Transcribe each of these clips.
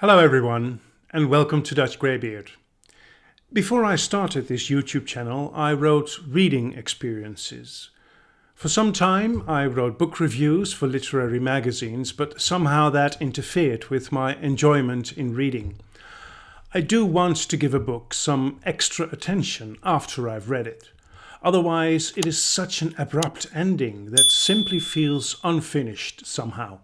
Hello everyone, and welcome to Dutch Greybeard. Before I started this YouTube channel, I wrote reading experiences. For some time I wrote book reviews for literary magazines, but somehow that interfered with my enjoyment in reading. I do want to give a book some extra attention after I've read it. Otherwise, it is such an abrupt ending that simply feels unfinished somehow.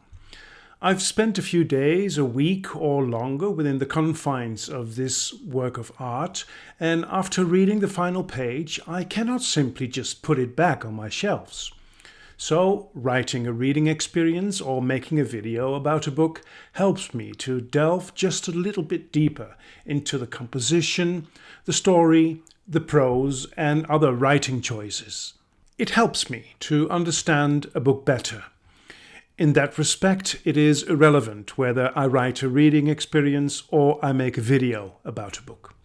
I've spent a few days, a week or longer within the confines of this work of art, and after reading the final page, I cannot simply just put it back on my shelves. So, writing a reading experience or making a video about a book helps me to delve just a little bit deeper into the composition, the story, the prose, and other writing choices. It helps me to understand a book better. In that respect, it is irrelevant whether I write a reading experience or I make a video about a book.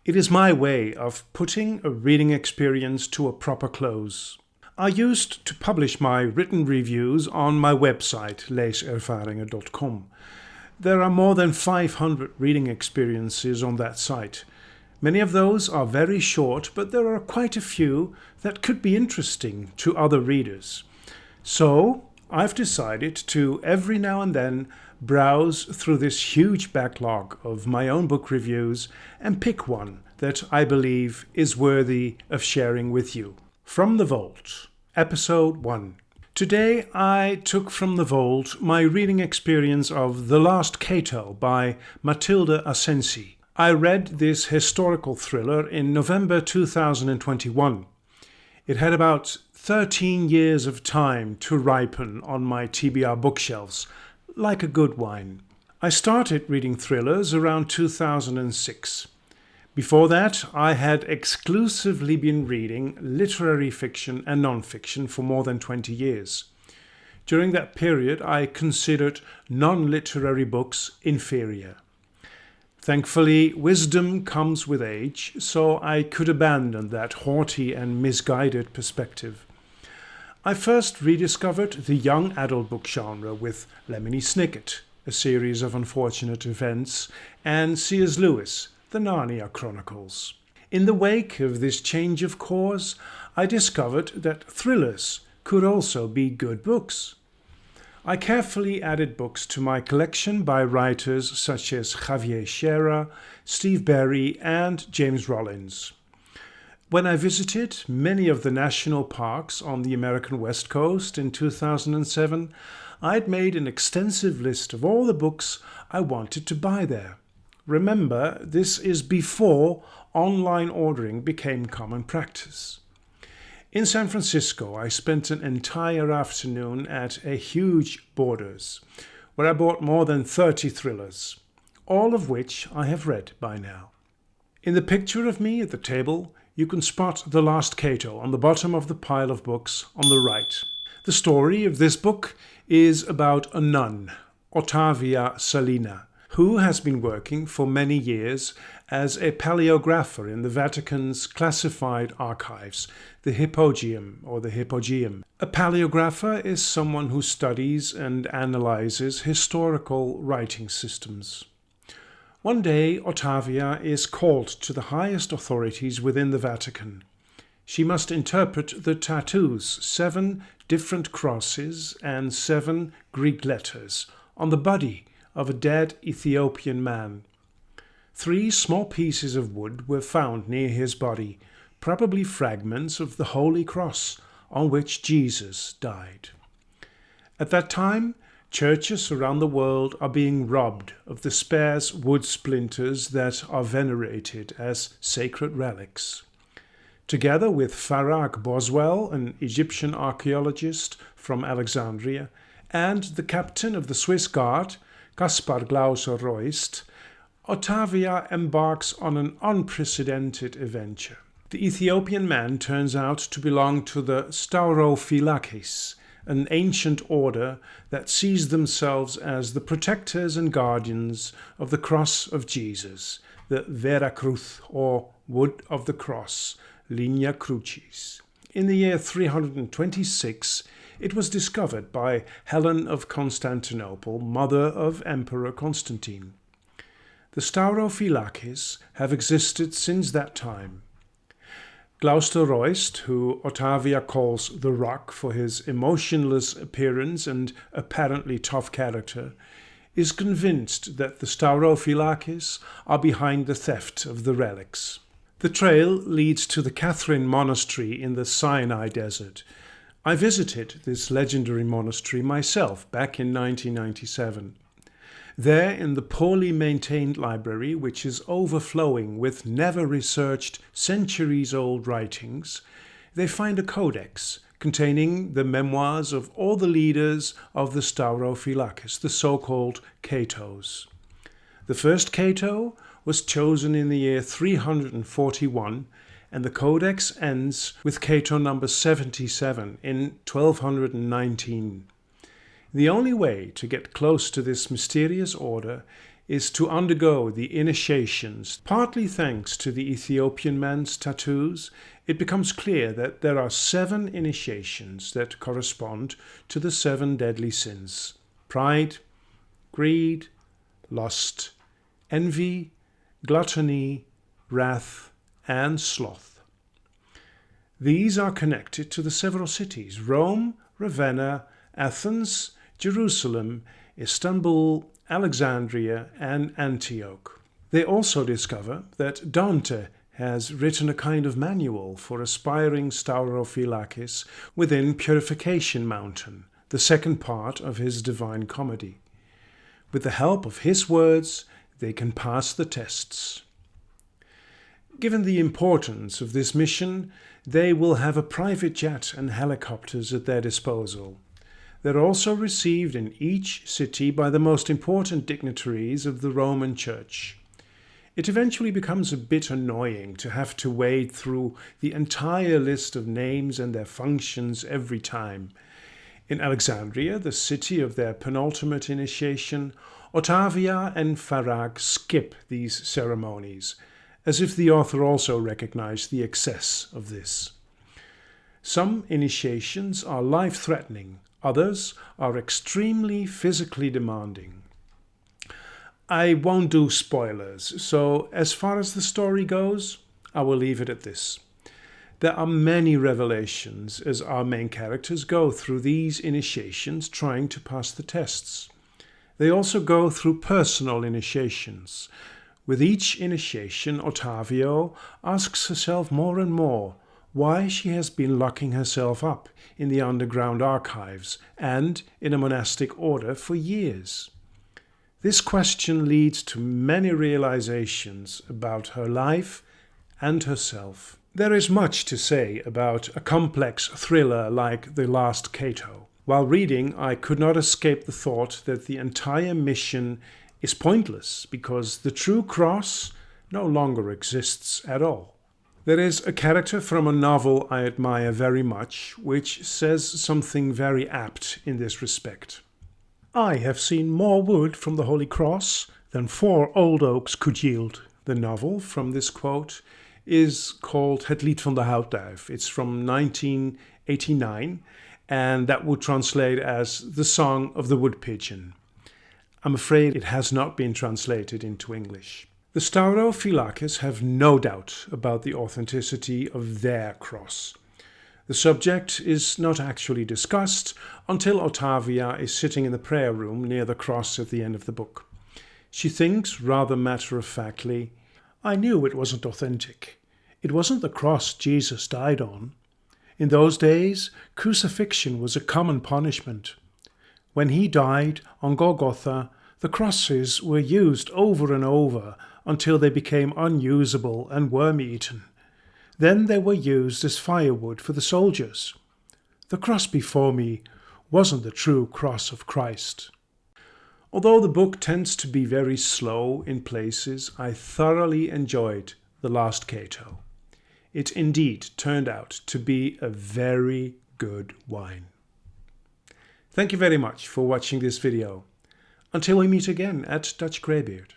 It is my way of putting a reading experience to a proper close. I used to publish my written reviews on my website, leeservaringen.com. There are more than 500 reading experiences on that site. Many of those are very short, but there are quite a few that could be interesting to other readers. So, I've decided to every now and then browse through this huge backlog of my own book reviews and pick one that I believe is worthy of sharing with you. From the Vault, Episode 1. Today I took from the vault my reading experience of The Last Cato by Matilde Asensi. I read this historical thriller in November 2021. It had about 13 years of time to ripen on my TBR bookshelves, like a good wine. I started reading thrillers around 2006. Before that, I had exclusively been reading literary fiction and non-fiction for more than 20 years. During that period, I considered non-literary books inferior. Thankfully, wisdom comes with age, so I could abandon that haughty and misguided perspective. I first rediscovered the young adult book genre with Lemony Snicket, A Series of Unfortunate Events, and C.S. Lewis, The Narnia Chronicles. In the wake of this change of course, I discovered that thrillers could also be good books. I carefully added books to my collection by writers such as Javier Sierra, Steve Berry, and James Rollins. When I visited many of the national parks on the American West Coast in 2007, I'd made an extensive list of all the books I wanted to buy there. Remember, this is before online ordering became common practice. In San Francisco, I spent an entire afternoon at a huge Borders, where I bought more than 30 thrillers, all of which I have read by now. In the picture of me at the table, you can spot The Last Cato on the bottom of the pile of books on the right. The story of this book is about a nun, Ottavia Salina, who has been working for many years as a paleographer in the Vatican's classified archives, the Hypogeum or the Hypogeum. A paleographer is someone who studies and analyzes historical writing systems. One day, Ottavia is called to the highest authorities within the Vatican. She must interpret the tattoos, 7 different crosses and 7 Greek letters, on the body of a dead Ethiopian man. 3 small pieces of wood were found near his body, probably fragments of the Holy Cross on which Jesus died. At that time, churches around the world are being robbed of the sparse wood splinters that are venerated as sacred relics. Together with Farag Boswell, an Egyptian archaeologist from Alexandria, and the captain of the Swiss Guard, Caspar Glauser-Royst, Ottavia embarks on an unprecedented adventure. The Ethiopian man turns out to belong to the Staurophilakis, an ancient order that sees themselves as the protectors and guardians of the cross of Jesus, the Vera Cruz or Wood of the Cross, Linea Crucis. In the year 326, it was discovered by Helen of Constantinople, mother of Emperor Constantine. The Staurophylaces have existed since that time. Gloucester Royst, who Ottavia calls the Rock for his emotionless appearance and apparently tough character, is convinced that the Staurophylaces are behind the theft of the relics. The trail leads to the Catherine Monastery in the Sinai Desert. I visited this legendary monastery myself back in 1997. There, in the poorly maintained library, which is overflowing with never-researched, centuries-old writings, they find a codex containing the memoirs of all the leaders of the Staurophylaces, the so-called Catos. The first Cato was chosen in the year 341, and the codex ends with Cato number 77 in 1219. The only way to get close to this mysterious order is to undergo the initiations. Partly thanks to the Ethiopian man's tattoos, it becomes clear that there are 7 initiations that correspond to the 7 deadly sins: pride, greed, lust, envy, gluttony, wrath, and sloth. These are connected to the several cities: Rome, Ravenna, Athens, Jerusalem, Istanbul, Alexandria, and Antioch. They also discover that Dante has written a kind of manual for aspiring Staurophylaces within Purification Mountain, the second part of his Divine Comedy. With the help of his words, they can pass the tests. Given the importance of this mission, they will have a private jet and helicopters at their disposal. They're also received in each city by the most important dignitaries of the Roman Church. It eventually becomes a bit annoying to have to wade through the entire list of names and their functions every time. In Alexandria, the city of their penultimate initiation, Ottavia and Farag skip these ceremonies, as if the author also recognized the excess of this. Some initiations are life-threatening, others are extremely physically demanding. I won't do spoilers, so as far as the story goes, I will leave it at this. There are many revelations as our main characters go through these initiations trying to pass the tests. They also go through personal initiations. With each initiation, Ottavia asks herself more and more why she has been locking herself up in the underground archives and in a monastic order for years. This question leads to many realizations about her life and herself. There is much to say about a complex thriller like The Last Cato. While reading, I could not escape the thought that the entire mission is pointless because the true cross no longer exists at all. There is a character from a novel I admire very much, which says something very apt in this respect. I have seen more wood from the Holy Cross than 4 old oaks could yield. The novel from this quote is called Het Lied van de Houtduif. It's from 1989, and that would translate as The Song of the Wood Pigeon. I'm afraid it has not been translated into English. The Staurophylaces have no doubt about the authenticity of their cross. The subject is not actually discussed until Ottavia is sitting in the prayer room near the cross at the end of the book. She thinks rather matter-of-factly, "I knew it wasn't authentic. It wasn't the cross Jesus died on. In those days, crucifixion was a common punishment. When he died on Golgotha, the crosses were used over and over until they became unusable and worm-eaten. Then they were used as firewood for the soldiers. The cross before me wasn't the true cross of Christ." Although the book tends to be very slow in places, I thoroughly enjoyed The Last Cato. It indeed turned out to be a very good wine. Thank you very much for watching this video. Until we meet again at Dutch Greybeard.